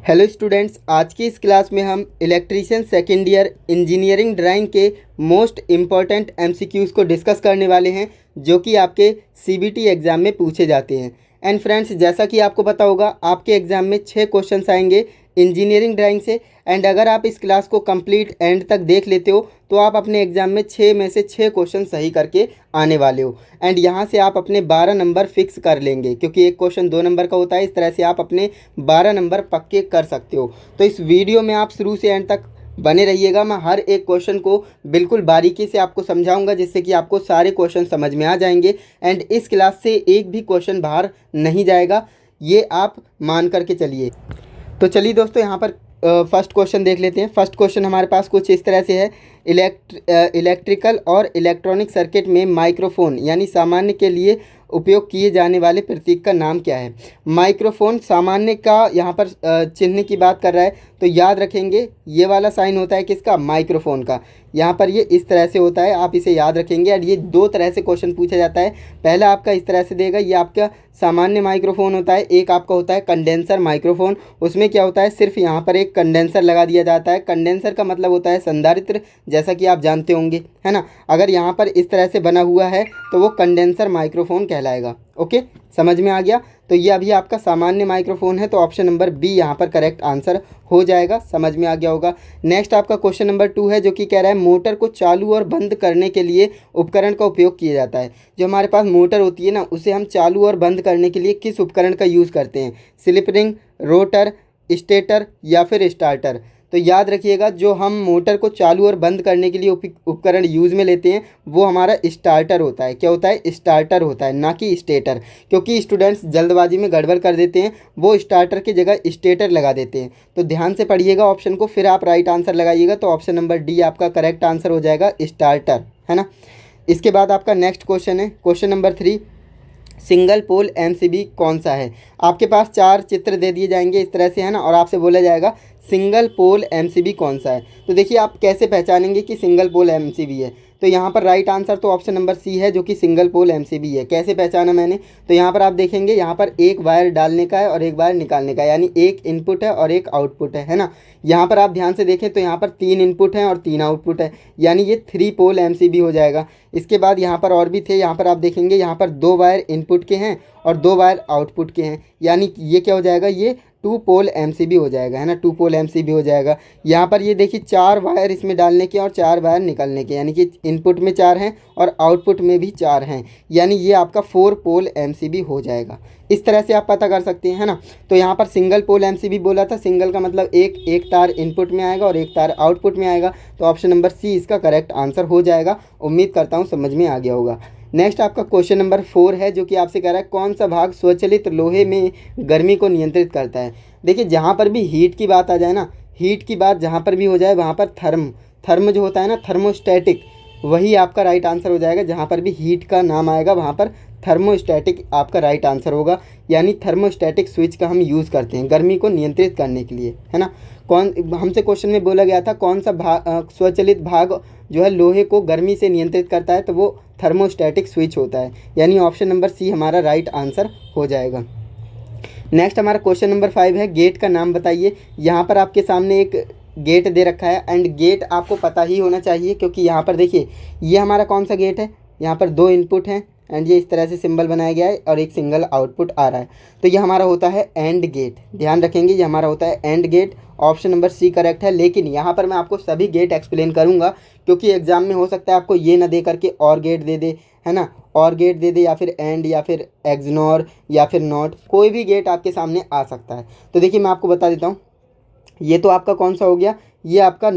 Hello students, आज की इस क्लास में हम electrician second year engineering drawing के मोस्ट इम्पॉर्टेंट एमसीक्यूज़ को डिस्कस करने वाले हैं जो कि आपके सीबीटी एग्ज़ाम में पूछे जाते हैं। एंड फ्रेंड्स, जैसा कि आपको पता होगा, आपके एग्ज़ाम में 6 क्वेश्चंस आएंगे इंजीनियरिंग ड्राइंग से। एंड अगर आप इस क्लास को कंप्लीट एंड तक देख लेते हो तो आप अपने एग्ज़ाम में 6 में से 6 क्वेश्चन सही करके आने वाले हो। एंड यहाँ से आप अपने 12 नंबर फिक्स कर लेंगे, क्योंकि एक क्वेश्चन 2 नंबर का होता है। इस तरह से आप अपने 12 नंबर पक्के कर सकते हो। तो इस वीडियो में आप शुरू से एंड तक बने रहिएगा। मैं हर एक क्वेश्चन को बिल्कुल बारीकी से आपको समझाऊंगा, जिससे कि आपको सारे क्वेश्चन समझ में आ जाएंगे। एंड इस क्लास से एक भी क्वेश्चन बाहर नहीं जाएगा, ये आप मान करके चलिए। तो चलिए दोस्तों, यहाँ पर फर्स्ट क्वेश्चन देख लेते हैं। फर्स्ट क्वेश्चन हमारे पास कुछ इस तरह से है। इलेक्ट्रिकल और इलेक्ट्रॉनिक सर्किट में माइक्रोफोन यानी सामान्य के लिए उपयोग किए जाने वाले प्रतीक का नाम क्या है। माइक्रोफोन सामान्य का यहाँ पर चिन्ह की बात कर रहा है, तो याद रखेंगे ये वाला साइन होता है किसका, माइक्रोफोन का। यहाँ पर ये इस तरह से होता है, आप इसे याद रखेंगे। और ये दो तरह से क्वेश्चन पूछा जाता है। पहला आपका इस तरह से देगा, ये आपका सामान्य माइक्रोफोन होता है। एक आपका होता है कंडेंसर माइक्रोफोन। उसमें क्या होता है, सिर्फ यहाँ पर एक कंडेंसर लगा दिया जाता है। कंडेंसर का मतलब होता है संधारित्र, जैसा कि आप जानते होंगे, है ना। अगर यहाँ पर इस तरह से बना हुआ है तो वो कंडेंसर माइक्रोफोन कहलाएगा। ओके, समझ में आ गया। तो ये अभी आपका सामान्य माइक्रोफोन है, तो ऑप्शन नंबर बी यहाँ पर करेक्ट आंसर हो जाएगा। समझ में आ गया होगा। नेक्स्ट आपका क्वेश्चन नंबर 2 है, जो कि कह रहा है मोटर को चालू और बंद करने के लिए उपकरण का उपयोग किया जाता है। जो हमारे पास मोटर होती है ना, उसे हम चालू और बंद करने के लिए किस उपकरण का यूज़ करते हैं। स्लिप रिंग, रोटर, स्टेटर या फिर स्टार्टर। तो याद रखिएगा, जो हम मोटर को चालू और बंद करने के लिए उपकरण यूज़ में लेते हैं वो हमारा स्टार्टर होता है। क्या होता है, स्टार्टर होता है, ना कि स्टेटर। क्योंकि स्टूडेंट्स जल्दबाजी में गड़बड़ कर देते हैं, वो स्टार्टर की जगह स्टेटर लगा देते हैं। तो ध्यान से पढ़िएगा ऑप्शन को, फिर आप राइट आंसर लगाइएगा। तो ऑप्शन नंबर डी आपका करेक्ट आंसर हो जाएगा, स्टार्टर, है ना। इसके बाद आपका नेक्स्ट क्वेश्चन है, question number 3। Single pole MCB कौन सा है। आपके पास 4 चित्र दे दिए जाएंगे इस तरह से, है ना, और आपसे बोला जाएगा सिंगल पोल एमसीबी कौन सा है। तो देखिए, आप कैसे पहचानेंगे कि सिंगल पोल एमसीबी है। तो यहाँ पर राइट आंसर तो ऑप्शन नंबर सी है, जो कि सिंगल पोल एमसीबी है। कैसे पहचाना मैंने, तो यहाँ पर आप देखेंगे, यहाँ पर एक वायर डालने का है और एक वायर निकालने का है, यानी एक इनपुट है और एक आउटपुट है ना। यहाँ पर आप ध्यान से देखें तो यहाँ पर 3 इनपुट हैं और 3 आउटपुट है, यानी ये 3 पोल एमसीबी हो जाएगा। इसके बाद यहाँ पर और भी थे, यहाँ पर आप देखेंगे, यहाँ पर 2 वायर इनपुट के हैं और 2 वायर आउटपुट के हैं, यानी ये क्या हो जाएगा, ये 2 पोल एमसीबी हो जाएगा, है ना। 2 पोल एमसीबी हो जाएगा। यहाँ पर ये देखिए 4 वायर इसमें डालने के और 4 वायर निकलने के, यानी कि इनपुट में 4 हैं और आउटपुट में भी 4 हैं, यानी ये आपका 4 पोल एमसीबी हो जाएगा। इस तरह से आप पता कर सकते हैं, है ना। तो यहाँ पर सिंगल पोल एमसीबी बोला था, सिंगल का मतलब एक तार इनपुट में आएगा और एक तार आउटपुट में आएगा। तो ऑप्शन नंबर सी इसका करेक्ट आंसर हो जाएगा। उम्मीद करता हूँ समझ में आ गया होगा। नेक्स्ट आपका क्वेश्चन नंबर 4 है, जो कि आपसे कह रहा है कौन सा भाग स्वचालित लोहे में गर्मी को नियंत्रित करता है। देखिए, जहाँ पर भी हीट की बात आ जाए ना, हीट की बात जहाँ पर भी हो जाए, वहाँ पर थर्म जो होता है ना, थर्मोस्टैटिक, वही आपका राइट आंसर हो जाएगा। जहाँ पर भी हीट का नाम आएगा वहाँ पर थर्मोस्टैटिक आपका राइट आंसर होगा, यानी थर्मोस्टैटिक स्विच का हम यूज़ करते हैं गर्मी को नियंत्रित करने के लिए, है ना। हमसे क्वेश्चन में बोला गया था कौन सा स्वचालित भाग जो है लोहे को गर्मी से नियंत्रित करता है, तो वो थर्मोस्टैटिक स्विच होता है, यानी ऑप्शन नंबर सी हमारा राइट आंसर हो जाएगा। नेक्स्ट हमारा क्वेश्चन नंबर 5 है, गेट का नाम बताइए। यहाँ पर आपके सामने एक गेट दे रखा है, एंड गेट आपको पता ही होना चाहिए, क्योंकि यहाँ पर देखिए ये हमारा कौन सा गेट है, यहाँ पर 2 इनपुट हैं एंड ये इस तरह से सिंबल बनाया गया है और एक सिंगल आउटपुट आ रहा है। तो ये हमारा होता है एंड गेट। ध्यान रखेंगे, ये हमारा होता है and gate. Option number C correct है। लेकिन यहाँ पर मैं आपको सभी गेट एक्सप्लेन करूँगा, क्योंकि एग्जाम में हो सकता है आपको ये ना दे करके और गेट दे दे, है ना, और गेट दे दे, या फिर एंड, या फिर एक्सनॉर, या फिर नॉट, कोई भी गेट आपके सामने आ सकता है। तो देखिए, मैं आपको बता देता हूँ, ये तो आपका कौन सा हो गया, ये आपका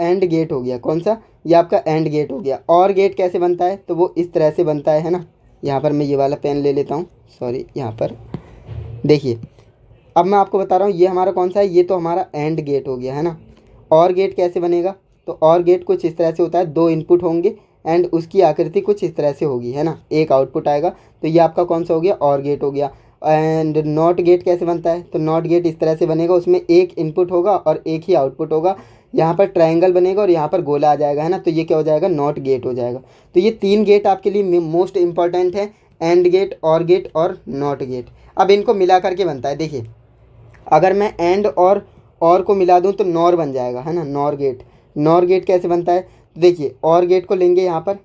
एंड गेट हो गया। कौन सा, ये आपका एंड गेट हो गया। और गेट कैसे बनता है, तो वो इस तरह से बनता है ना। यहाँ पर मैं ये वाला पेन ले लेता हूँ, सॉरी, यहाँ पर देखिए, अब मैं आपको बता रहा हूँ ये हमारा कौन सा है, ये तो हमारा एंड गेट हो गया, है ना। और गेट कैसे बनेगा, तो और गेट कुछ इस तरह से होता है, 2 इनपुट होंगे एंड उसकी आकृति कुछ इस तरह से होगी, है ना, एक आउटपुट आएगा। तो ये आपका कौन सा हो गया, और गेट हो गया। एंड नॉट गेट कैसे बनता है, तो नॉट गेट इस तरह से बनेगा, उसमें एक इनपुट होगा और एक ही आउटपुट होगा। यहाँ पर ट्रायंगल बनेगा और यहाँ पर गोला आ जाएगा, है ना। तो ये क्या हो जाएगा, नॉट गेट हो जाएगा। तो ये 3 गेट आपके लिए मोस्ट इंपॉर्टेंट है, एंड गेट, और गेट और नॉट गेट। अब इनको मिला करके बनता है, देखिए अगर मैं एंड और को मिला दूँ तो नॉर बन जाएगा, है ना, नॉर गेट। नॉर गेट कैसे बनता है, तो देखिए और गेट को लेंगे यहाँ पर,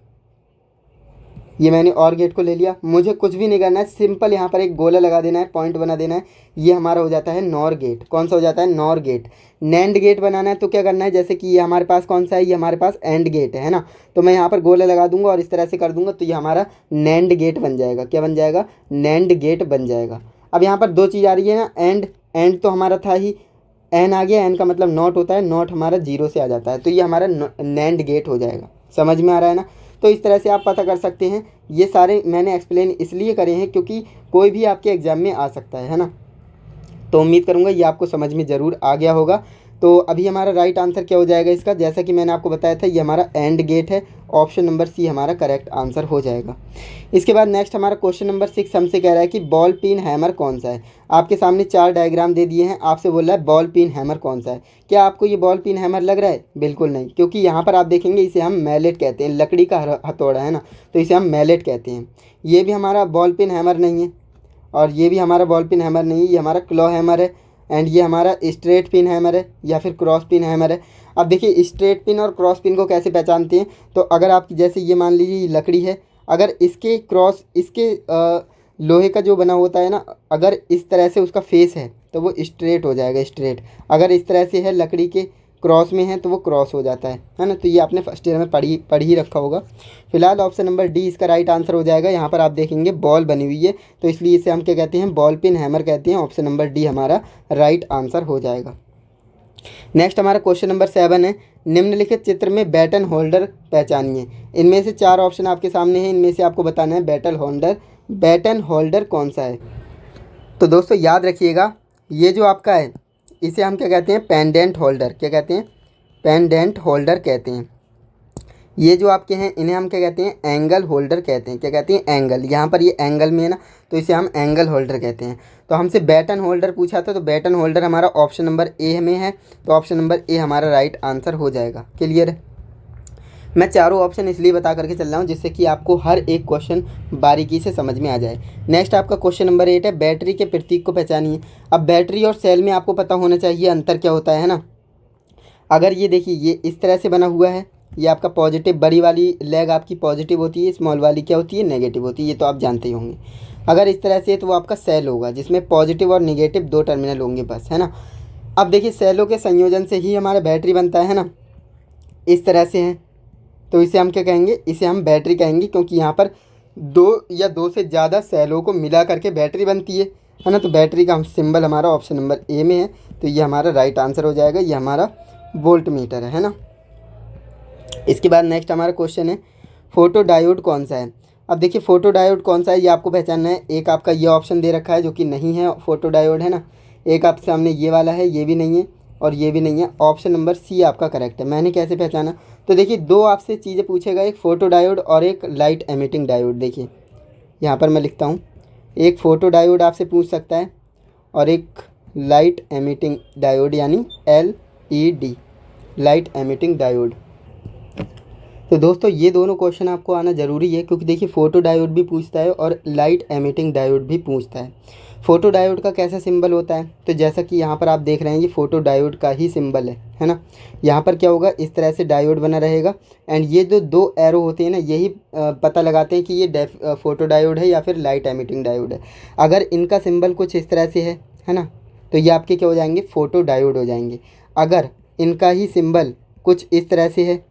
ये मैंने और गेट को ले लिया, मुझे कुछ भी नहीं करना है, सिंपल यहाँ पर एक गोला लगा देना है, पॉइंट बना देना है, ये हमारा हो जाता है नॉर गेट। कौन सा हो जाता है, नॉर गेट। नैंड गेट बनाना है तो क्या करना है, जैसे कि ये हमारे पास कौन सा है, ये हमारे पास एंड गेट है ना, तो मैं यहाँ पर गोला लगा दूंगा और इस तरह से कर दूंगा तो ये हमारा नैंड गेट बन जाएगा। क्या बन जाएगा, नैंड गेट बन जाएगा। अब यहाँ पर दो चीज़ आ रही है ना, एंड तो हमारा था ही, एन आ गया, एन का मतलब नॉट होता है, नॉट हमारा जीरो से आ जाता है, तो ये हमारा नैंड गेट हो जाएगा। समझ में आ रहा है ना। तो इस तरह से आप पता कर सकते हैं। ये सारे मैंने एक्सप्लेन इसलिए करे हैं क्योंकि कोई भी आपके एग्ज़ाम में आ सकता है ना। तो उम्मीद करूँगा ये आपको समझ में ज़रूर आ गया होगा। तो अभी हमारा राइट आंसर क्या हो जाएगा इसका, जैसा कि मैंने आपको बताया था, ये हमारा एंड गेट है, ऑप्शन नंबर सी हमारा करेक्ट आंसर हो जाएगा। इसके बाद नेक्स्ट हमारा क्वेश्चन नंबर 6 हमसे कह रहा है कि बॉल पिन हैमर कौन सा है। आपके सामने 4 डायग्राम दे दिए हैं, आपसे बोल रहा है बॉल पिन हैमर कौन सा है। क्या आपको ये बॉल पिन हैमर लग रहा है, बिल्कुल नहीं, क्योंकि यहाँ पर आप देखेंगे इसे हम मैलेट कहते हैं, लकड़ी का हथौड़ा है ना, तो इसे हम मैलेट कहते हैं। ये भी हमारा बॉल पिन हैमर नहीं है और ये भी हमारा बॉल पिन हैमर नहीं है, ये हमारा क्लॉ हैमर है एंड ये हमारा स्ट्रेट पिन हैमर है या फिर क्रॉस पिन हैमर है। अब देखिए स्ट्रेट पिन और क्रॉस पिन को कैसे पहचानते हैं, तो अगर आप जैसे ये मान लीजिए ये लकड़ी है, अगर इसके क्रॉस इसके लोहे का जो बना होता है ना, अगर इस तरह से उसका फेस है तो वो स्ट्रेट हो जाएगा, स्ट्रेट। अगर इस तरह से है लकड़ी के क्रॉस में है तो वो क्रॉस हो जाता है ना। तो ये आपने फर्स्ट ईयर में पढ़ ही रखा होगा। फिलहाल ऑप्शन नंबर डी इसका राइट आंसर हो जाएगा। यहाँ पर आप देखेंगे बॉल बनी हुई है तो इसलिए इसे हम क्या कहते हैं, बॉल पिन हैमर कहते हैं। ऑप्शन नंबर डी हमारा राइट आंसर हो जाएगा। नेक्स्ट हमारा क्वेश्चन नंबर 7 है, निम्नलिखित चित्र में बैटन होल्डर पहचानिए। इनमें से 4 ऑप्शन आपके सामने हैं, इनमें से आपको बताना है बैटन होल्डर कौन सा है। तो दोस्तों याद रखिएगा, ये जो आपका है इसे हम क्या कहते हैं, पेंडेंट होल्डर। क्या कहते हैं, पेंडेंट होल्डर कहते हैं। ये जो आपके हैं इन्हें हम क्या कहते हैं, एंगल होल्डर कहते हैं। क्या कहते हैं, एंगल। यहाँ पर ये एंगल में है ना, तो इसे हम एंगल होल्डर कहते हैं। तो हमसे बैटन होल्डर पूछा था, तो बैटन होल्डर हमारा ऑप्शन नंबर ए में है, तो ऑप्शन नंबर ए हमारा राइट आंसर हो जाएगा। क्लियर है। मैं चारों ऑप्शन इसलिए बता करके चल रहा हूँ जिससे कि आपको हर एक क्वेश्चन बारीकी से समझ में आ जाए। नेक्स्ट आपका क्वेश्चन नंबर 8 है, बैटरी के प्रतीक को पहचानिए। अब बैटरी और सेल में आपको पता होना चाहिए अंतर क्या होता है ना। अगर ये देखिए ये इस तरह से बना हुआ है, ये आपका पॉजिटिव, बड़ी वाली लेग आपकी पॉजिटिव होती है, स्मॉल वाली क्या होती है, नेगेटिव होती है, ये तो आप जानते ही होंगे। अगर इस तरह से है तो वो आपका सेल होगा जिसमें पॉजिटिव और निगेटिव 2 टर्मिनल होंगे बस, है ना। अब देखिए सेलों के संयोजन से ही हमारा बैटरी बनता है ना, इस तरह से है तो इसे हम क्या कहेंगे, इसे हम बैटरी कहेंगे, क्योंकि यहाँ पर 2 या 2 से ज़्यादा सेलों को मिला करके बैटरी बनती है ना। तो बैटरी का सिंबल हमारा ऑप्शन नंबर ए में है, तो ये हमारा राइट आंसर हो जाएगा। ये हमारा वोल्ट मीटर है ना। इसके बाद नेक्स्ट हमारा क्वेश्चन है, फोटो डायोड कौन सा है। अब देखिए फोटो डायोड कौन सा है ये आपको पहचानना है। एक आपका ये ऑप्शन दे रखा है जो कि नहीं है फोटो डायोड, है ना। एक आपके सामने ये वाला है, ये भी नहीं है और ये भी नहीं है। ऑप्शन नंबर सी आपका करेक्ट है। मैंने कैसे पहचाना, तो देखिए 2 आपसे चीज़ें पूछेगा, एक फ़ोटो डायोड और एक लाइट एमिटिंग डायोड। देखिए यहाँ पर मैं लिखता हूँ, एक फ़ोटो डायोड आपसे पूछ सकता है और एक लाइट एमिटिंग डायोड यानी LED, लाइट एमिटिंग डायोड। तो दोस्तों ये दोनों क्वेश्चन आपको आना ज़रूरी है, क्योंकि देखिए फ़ोटो डायोड भी पूछता है और लाइट एमिटिंग डायोड भी पूछता है। फ़ोटो डायोड का कैसा सिंबल होता है, तो जैसा कि यहाँ पर आप देख रहे हैं ये फ़ोटो डायोड का ही सिंबल है ना। यहाँ पर क्या होगा, इस तरह से डायोड बना रहेगा एंड ये जो 2 एरो होते हैं ना, यही पता लगाते हैं कि ये फ़ोटो डायोड है या फिर लाइट एमिटिंग डायोड है। अगर इनका सिंबल कुछ इस तरह से है ना, तो ये आपके क्या हो जाएंगे, फ़ोटो डायोड हो जाएंगे। अगर इनका ही सिंबल कुछ इस तरह से है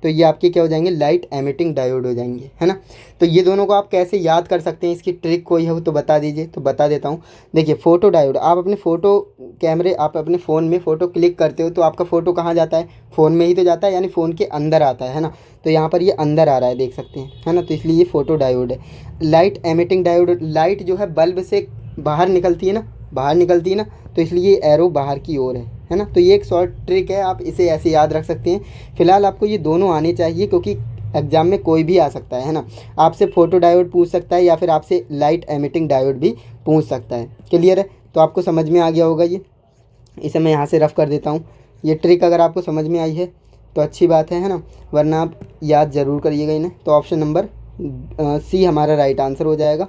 तो ये आपके क्या हो जाएंगे, लाइट एमिटिंग डायोड हो जाएंगे, है ना। तो ये दोनों को आप कैसे याद कर सकते हैं, इसकी ट्रिक कोई हो तो बता दीजिए। तो बता देता हूँ। देखिए फ़ोटो डायोड, आप अपने फ़ोटो कैमरे, आप अपने फ़ोन में फ़ोटो क्लिक करते हो तो आपका फ़ोटो कहाँ जाता है, फ़ोन में ही तो जाता है, यानी फ़ोन के अंदर आता है ना। तो यहाँ पर ये अंदर आ रहा है, देख सकते हैं, है ना। तो इसलिए ये फ़ोटो डायोड है। लाइट एमिटिंग डायोड, लाइट जो है बल्ब से बाहर निकलती है ना, तो इसलिए एरो बाहर की ओर है ना। तो ये एक शॉर्ट ट्रिक है, आप इसे ऐसे याद रख सकते हैं। फिलहाल आपको ये दोनों आने चाहिए, क्योंकि एग्ज़ाम में कोई भी आ सकता है ना। आपसे फ़ोटो डायोड पूछ सकता है या फिर आपसे लाइट एमिटिंग डायोड भी पूछ सकता है। क्लियर है। तो आपको समझ में आ गया होगा ये। इसे मैं यहाँ से रफ़ कर देता हूँ। ये ट्रिक अगर आपको समझ में आई है तो अच्छी बात है ना, वरना आप याद ज़रूर करिएगा इन्हें। तो ऑप्शन नंबर सी हमारा राइट आंसर हो जाएगा।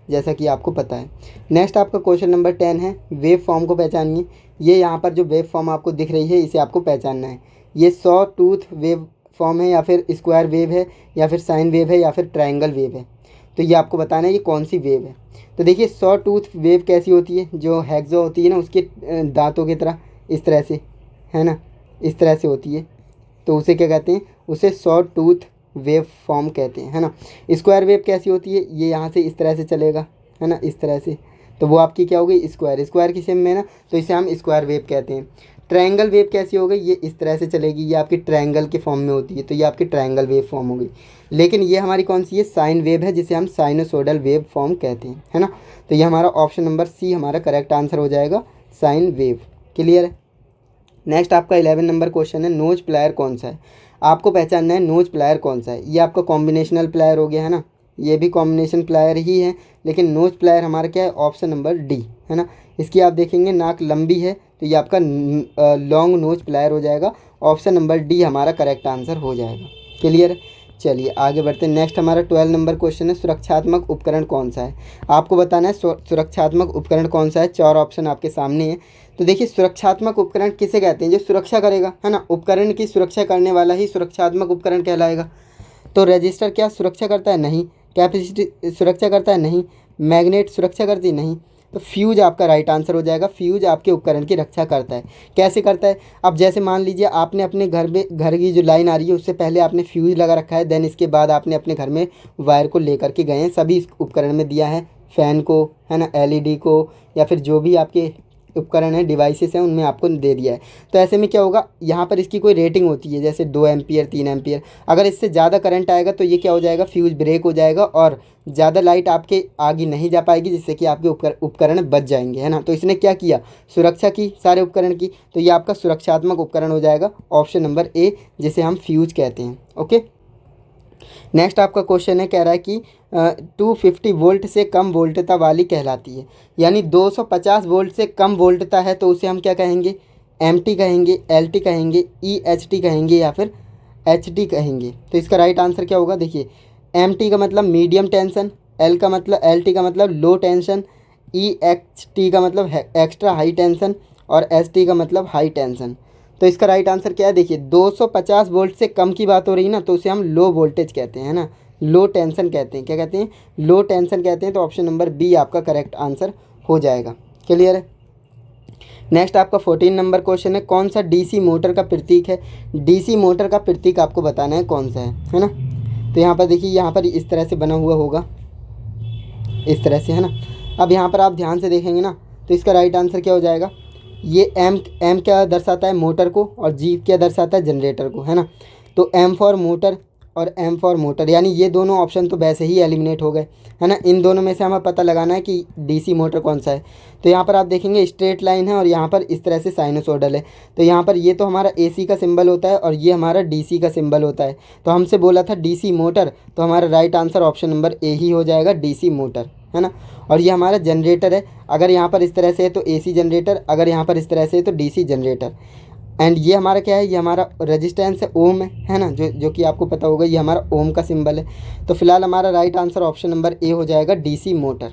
जैसा कि आपको पता है। नेक्स्ट आपका क्वेश्चन नंबर 10 है, वेव फॉर्म को पहचानिए। ये यहाँ पर जो वेव फॉर्म आपको दिख रही है इसे आपको पहचानना है। ये सॉ टूथ वेव फॉर्म है या फिर स्क्वायर वेव है या फिर साइन वेव है या फिर ट्रायंगल वेव है। तो ये आपको बताना है ये कौन सी वेव है। तो देखिए सॉ टूथ वेव कैसी होती है, जो हेक्सो होती है ना उसके दांतों की तरह इस तरह से, है ना, इस तरह से होती है, तो उसे क्या कहते हैं, उसे सॉ टूथ वेव फॉर्म कहते हैं, है ना। स्क्वायर वेव कैसी होती है, ये यहाँ से इस तरह से चलेगा, है ना, इस तरह से, तो वो आपकी क्या हो गई, स्क्वायर, स्क्वायर की शेप में ना, तो इसे हम स्क्वायर वेव कहते हैं। ट्रायंगल वेव कैसी हो गई, ये इस तरह से चलेगी, ये आपकी ट्रायंगल के फॉर्म में होती है, तो ये आपकी ट्रायंगल वेव फॉर्म हो गई। लेकिन ये हमारी कौन सी है, साइन वेव है, जिसे हम साइनोसोडल वेव फॉर्म कहते हैं, है ना। तो ये हमारा ऑप्शन नंबर सी हमारा करेक्ट आंसर हो जाएगा, साइन वेव। क्लियर है। नेक्स्ट आपका 11 नंबर क्वेश्चन है, नोज प्लायर कौन सा है। आपको पहचानना है नोज प्लायर कौन सा है। ये आपका कॉम्बिनेशनल प्लायर हो गया, है ना, ये भी कॉम्बिनेशन प्लायर ही है, लेकिन नोज प्लायर हमारा क्या है, ऑप्शन नंबर डी, है ना। इसकी आप देखेंगे नाक लंबी है, तो ये आपका लॉन्ग नोज प्लायर हो जाएगा, ऑप्शन नंबर डी हमारा करेक्ट आंसर हो जाएगा। क्लियर है। चलिए आगे बढ़ते हैं। नेक्स्ट हमारा 12 नंबर क्वेश्चन है, सुरक्षात्मक उपकरण कौन सा है। आपको बताना है सुरक्षात्मक उपकरण कौन सा है। 4 ऑप्शन आपके सामने है। तो देखिए सुरक्षात्मक उपकरण किसे कहते हैं, जो सुरक्षा करेगा, है ना, उपकरण की सुरक्षा करने वाला ही सुरक्षात्मक उपकरण कहलाएगा। तो रजिस्टर क्या सुरक्षा करता है, नहीं। कैपेसिटी सुरक्षा करता है, नहीं। मैग्नेट सुरक्षा करती है, नहीं। तो फ्यूज आपका राइट आंसर हो जाएगा। फ्यूज आपके उपकरण की रक्षा करता है। कैसे करता है, अब जैसे मान लीजिए आपने अपने घर की जो लाइन आ रही है उससे पहले आपने फ्यूज लगा रखा है, देन इसके बाद आपने अपने घर में वायर को लेकर के गए हैं, सभी उपकरण में दिया है, फैन को, है ना, एलईडी को, या फिर जो भी आपके उपकरण हैं, डिवाइसेस हैं, उनमें आपको दे दिया है। तो ऐसे में क्या होगा, यहाँ पर इसकी कोई रेटिंग होती है, जैसे 2 एम्पियर 3 एम्पियर। अगर इससे ज़्यादा करंट आएगा तो ये क्या हो जाएगा, फ्यूज ब्रेक हो जाएगा और ज़्यादा लाइट आपके आगे नहीं जा पाएगी, जिससे कि आपके उपकरण बच जाएंगे, है ना। तो इसने क्या किया, सुरक्षा की सारे उपकरण की, तो ये आपका सुरक्षात्मक उपकरण हो जाएगा, ऑप्शन नंबर ए, जिसे हम फ्यूज कहते हैं। ओके। नेक्स्ट आपका क्वेश्चन है, कह रहा है कि 250 वोल्ट से कम वोल्टता वाली कहलाती है, यानी 250 वोल्ट से कम वोल्टता है तो उसे हम क्या कहेंगे, एमटी कहेंगे, एलटी कहेंगे, ईएचटी कहेंगे या फिर एचटी कहेंगे। तो इसका राइट आंसर क्या होगा, देखिए एमटी का मतलब मीडियम टेंशन, एलटी का मतलब लो टेंशन, ईएचटी का मतलब एक्स्ट्रा हाई टेंशन और एसटी का मतलब हाई टेंशन। तो इसका राइट आंसर क्या है, देखिए 250 वोल्ट से कम की बात हो रही है ना, तो उसे हम लो वोल्टेज कहते हैं, है ना, लो टेंशन कहते हैं। क्या कहते हैं, लो टेंशन कहते हैं। तो ऑप्शन नंबर बी आपका करेक्ट आंसर हो जाएगा। क्लियर है। नेक्स्ट आपका 14 नंबर क्वेश्चन है, कौन सा डीसी मोटर का प्रतीक है। डीसी मोटर का प्रतीक आपको बताना है कौन सा है ना। तो यहाँ पर देखिए, यहाँ पर इस तरह से बना हुआ होगा, इस तरह से, है ना। अब यहाँ पर आप ध्यान से देखेंगे ना, तो इसका राइट आंसर क्या हो जाएगा, ये एम क्या दर्शाता है, मोटर को, और जी क्या दर्शाता है, जनरेटर को, है ना। तो एम फॉर मोटर और एम फॉर मोटर, यानी ये दोनों ऑप्शन तो वैसे ही एलिमिनेट हो गए, है ना। इन दोनों में से हमें पता लगाना है कि डीसी मोटर कौन सा है। तो यहाँ पर आप देखेंगे स्ट्रेट लाइन है और यहाँ पर इस तरह से साइनोसॉइडल है। तो यहाँ पर ये तो हमारा एसी का सिंबल होता है और ये हमारा डीसी का सिंबल होता है। तो हमसे बोला था डीसी मोटर, तो हमारा right answer option number A ही हो जाएगा, डीसी मोटर, है ना। और ये हमारा जनरेटर है, अगर यहाँ पर इस तरह से है तो एसी जनरेटर, अगर यहाँ पर इस तरह से है तो डीसी जनरेटर। एंड ये हमारा क्या है, ये हमारा रेजिस्टेंस है, ओम है ना, जो कि आपको पता होगा, ये हमारा ओम का सिंबल है। तो फिलहाल हमारा राइट आंसर ऑप्शन नंबर ए हो जाएगा, डीसी मोटर।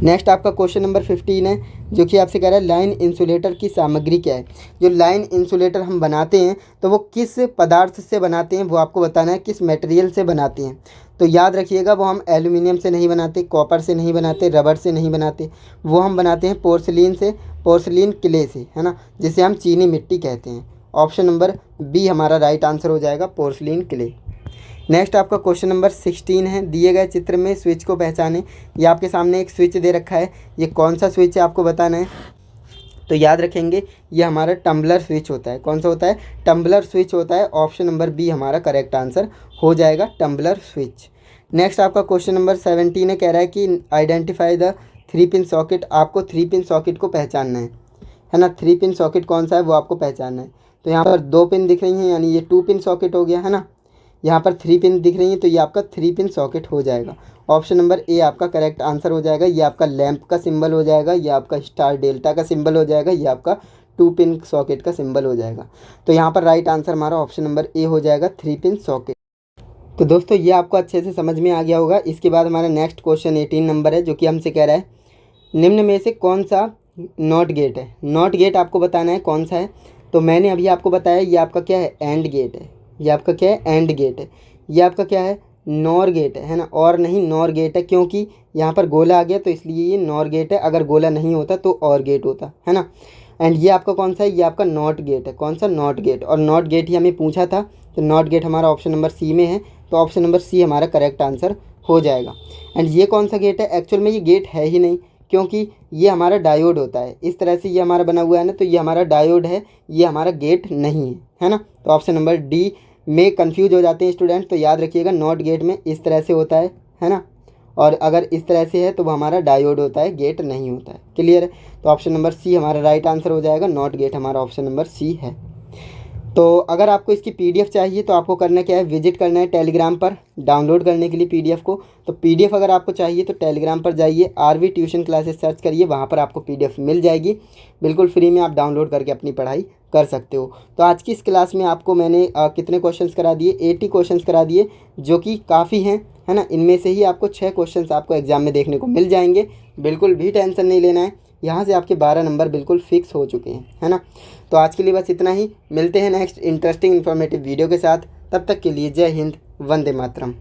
नेक्स्ट आपका क्वेश्चन नंबर 15 है, जो कि आपसे कह रहा है लाइन इंसुलेटर की सामग्री क्या है। जो लाइन इंसुलेटर हम बनाते हैं तो वो किस पदार्थ से बनाते हैं, वो आपको बताना है, किस मटेरियल से बनाते हैं। तो याद रखिएगा, वो हम एल्यूमिनियम से नहीं बनाते, कॉपर से नहीं बनाते, रबर से नहीं बनाते, वो हम बनाते हैं पोर्सिलीन से, पोर्सिलीन क्ले से, है ना, जिसे हम चीनी मिट्टी कहते हैं। ऑप्शन नंबर बी हमारा राइट आंसर हो जाएगा, पोर्सिलीन क्ले। नेक्स्ट आपका क्वेश्चन नंबर 16 है, दिए गए चित्र में स्विच को पहचानें। ये आपके सामने एक स्विच दे रखा है, ये कौन सा स्विच है आपको बताना है। तो याद रखेंगे, ये हमारा टम्बलर स्विच होता है। कौन सा होता है, टम्बलर स्विच होता है। ऑप्शन नंबर बी हमारा करेक्ट आंसर हो जाएगा, टम्बलर स्विच। नेक्स्ट आपका क्वेश्चन नंबर 17 है, कह रहा है कि आइडेंटिफाई द 3 पिन सॉकेट। आपको 3 पिन सॉकेट को पहचानना है ना। 3 पिन सॉकेट कौन सा है वो आपको पहचानना है। तो यहाँ पर 2 पिन दिख रही हैं, यानी ये 2 पिन सॉकेट हो गया, है ना। यहाँ पर 3 पिन दिख रही हैं, तो ये आपका 3 पिन सॉकेट हो जाएगा। ऑप्शन नंबर ए आपका करेक्ट आंसर हो जाएगा। ये आपका लैंप का सिंबल हो जाएगा, ये आपका स्टार डेल्टा का सिंबल हो जाएगा, ये आपका 2 पिन सॉकेट का सिंबल हो जाएगा। तो यहाँ पर राइट आंसर हमारा ऑप्शन नंबर ए हो जाएगा, 3 पिन सॉकेट। तो दोस्तों ये आपको अच्छे से समझ में आ गया होगा। इसके बाद हमारा नेक्स्ट क्वेश्चन 18 नंबर है, जो कि हमसे कह रहा है निम्न में से कौन सा नॉट गेट है। नॉट गेट आपको बताना है कौन सा है। तो मैंने अभी आपको बताया ये आपका क्या है, एंड गेट है। ये आपका क्या है, एंड गेट है। ये आपका क्या है, नॉर गेट है ना, और नहीं नॉर गेट है, क्योंकि यहाँ पर गोला आ गया तो इसलिए ये नॉर गेट है। अगर गोला नहीं होता तो और गेट होता है ना। एंड ये आपका कौन सा है, ये आपका नॉट गेट है। कौन सा, नॉट गेट। और नॉट गेट ही हमें पूछा था, तो नॉट गेट हमारा ऑप्शन नंबर सी में है। तो ऑप्शन नंबर सी हमारा करेक्ट आंसर हो जाएगा। एंड ये कौन सा गेट है, एक्चुअल में ये गेट है ही नहीं, क्योंकि ये हमारा डायोड होता है। इस तरह से ये हमारा बना हुआ है ना, तो ये हमारा डायोड है, ये हमारा गेट नहीं है ना। तो ऑप्शन नंबर डी में कंफ्यूज हो जाते हैं स्टूडेंट। तो याद रखिएगा, नॉट गेट में इस तरह से होता है ना। और अगर इस तरह से है तो वो हमारा डायोड होता है, गेट नहीं होता है। क्लियर है। तो ऑप्शन नंबर सी हमारा राइट आंसर हो जाएगा। नॉट गेट हमारा ऑप्शन नंबर सी है। तो अगर आपको इसकी पीडीएफ चाहिए तो आपको करना क्या है, विजिट करना है टेलीग्राम पर डाउनलोड करने के लिए पीडीएफ को। तो पीडीएफ अगर आपको चाहिए तो टेलीग्राम पर जाइए, आरवी ट्यूशन क्लासेस सर्च करिए, वहाँ पर आपको पीडीएफ मिल जाएगी। बिल्कुल फ्री में आप डाउनलोड करके अपनी पढ़ाई कर सकते हो। तो आज की इस क्लास में आपको मैंने कितने क्वेश्चंस करा दिए, 80 क्वेश्चंस करा दिए, जो कि काफ़ी हैं, है ना। इनमें से ही आपको 6 क्वेश्चंस आपको एग्जाम में देखने को मिल जाएंगे। बिल्कुल भी टेंशन नहीं लेना है, यहाँ से आपके 12 नंबर बिल्कुल फिक्स हो चुके हैं, है ना। तो आज के लिए बस इतना ही। मिलते हैं नेक्स्ट इंटरेस्टिंग इन्फॉर्मेटिव वीडियो के साथ। तब तक के लिए जय हिंद, वंदे मातरम।